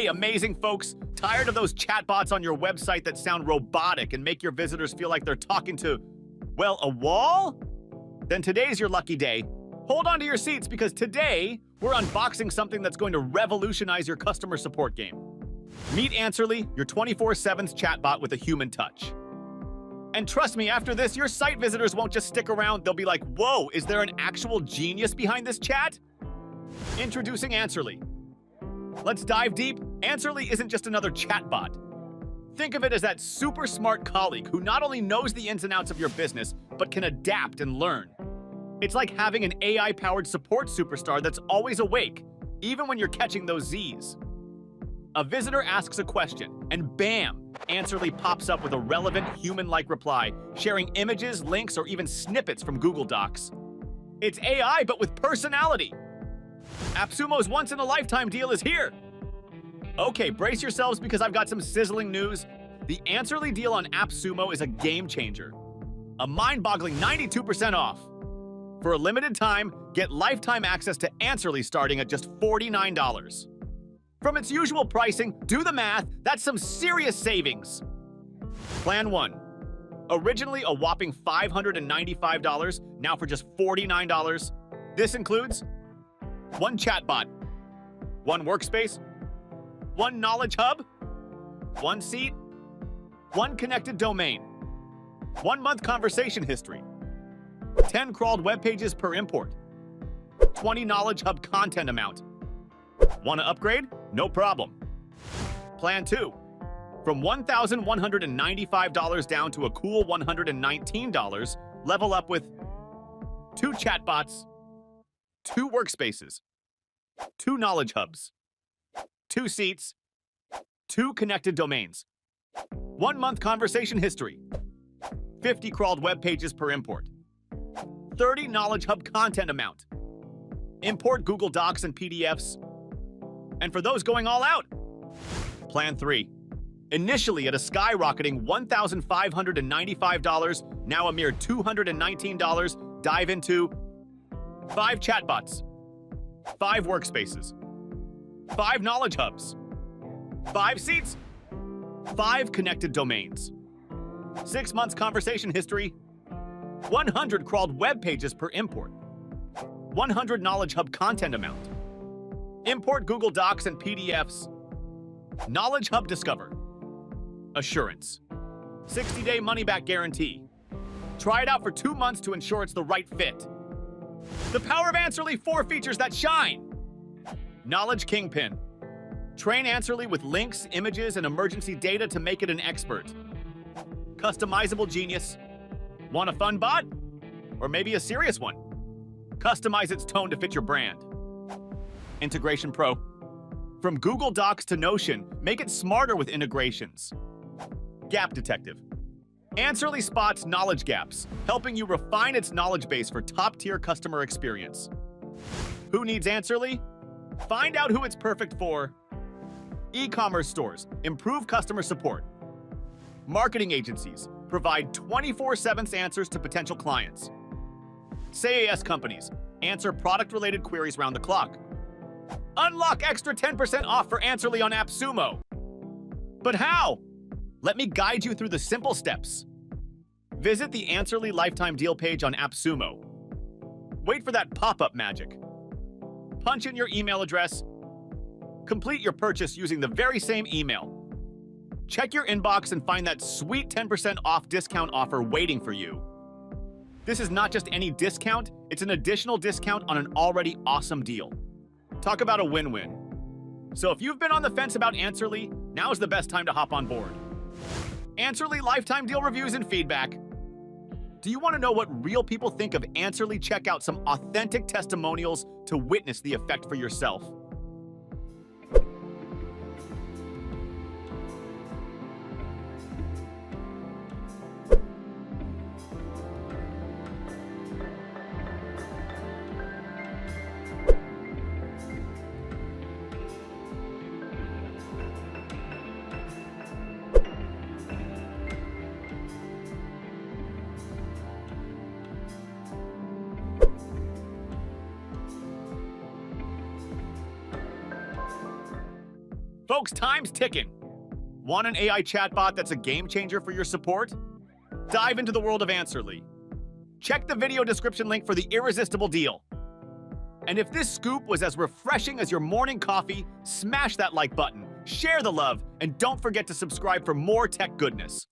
Hey, amazing folks! Tired of those chatbots on your website that sound robotic and make your visitors feel like they're talking to, well, a wall? Then today's your lucky day. Hold on to your seats because today we're unboxing something that's going to revolutionize your customer support game. Meet Answerly, your 24/7 chatbot with a human touch. And trust me, after this, your site visitors won't just stick around, they'll be like, whoa, is there an actual genius behind this chat? Introducing Answerly. Let's dive deep. Answerly isn't just another chatbot. Think of it as that super smart colleague who not only knows the ins and outs of your business, but can adapt and learn. It's like having an AI-powered support superstar that's always awake, even when you're catching those Z's. A visitor asks a question, and bam, Answerly pops up with a relevant human-like reply, sharing images, links, or even snippets from Google Docs. It's AI, but with personality. Appsumo's once-in-a-lifetime deal is here. Okay, brace yourselves because I've got some sizzling news. The Answerly deal on Appsumo is a game changer. A mind-boggling 92% off. For a limited time, get lifetime access to Answerly starting at just $49. From its usual pricing, do the math, that's some serious savings. Plan 1. Originally a whopping $595, now for just $49. This includes 1 chatbot, 1 workspace, 1 knowledge hub, 1 seat, 1 connected domain, 1 month conversation history, 10 crawled web pages per import, 20 knowledge hub content amount. Want to upgrade? No problem. Plan 2. From $1,195 down to a cool $119, level up with 2 chatbots, 2 workspaces, 2 knowledge hubs, 2 seats, 2 connected domains, 1 month conversation history, 50 crawled web pages per import, 30 knowledge hub content amount, import Google Docs and PDFs, and for those going all out, Plan 3. Initially at a skyrocketing $1,595, now a mere $219, dive into 5 chatbots, 5 workspaces, 5 knowledge hubs, 5 seats, 5 connected domains, 6 months conversation history, 100 crawled web pages per import, 100 knowledge hub content amount, import Google Docs and PDFs, knowledge hub discover, assurance, 60-day money-back guarantee. Try it out for 2 months to ensure it's the right fit. The power of Answerly 4 features that shine. Knowledge Kingpin. Train Answerly with links, images, and emergency data to make it an expert. Customizable genius. Want a fun bot? Or maybe a serious one? Customize its tone to fit your brand. Integration Pro. From Google Docs to Notion, make it smarter with integrations. Gap Detective. Answerly spots knowledge gaps, helping you refine its knowledge base for top-tier customer experience. Who needs Answerly? Find out who it's perfect for. E-commerce stores, improve customer support. Marketing agencies, provide 24/7 answers to potential clients. SaaS companies, answer product-related queries round the clock. Unlock extra 10% off for Answerly on Appsumo. But how? Let me guide you through the simple steps. Visit the Answerly lifetime deal page on Appsumo. Wait for that pop-up magic. Punch in your email address. Complete your purchase using the very same email. Check your inbox and find that sweet 10% off discount offer waiting for you. This is not just any discount, it's an additional discount on an already awesome deal. Talk about a win-win. So if you've been on the fence about Answerly, now's the best time to hop on board. Answerly lifetime deal reviews and feedback. Do you want to know what real people think of Answerly? Check out some authentic testimonials to witness the effect for yourself. Folks, time's ticking. Want an AI chatbot that's a game changer for your support? Dive into the world of Answerly. Check the video description link for the irresistible deal. And if this scoop was as refreshing as your morning coffee, smash that like button, share the love, and don't forget to subscribe for more tech goodness.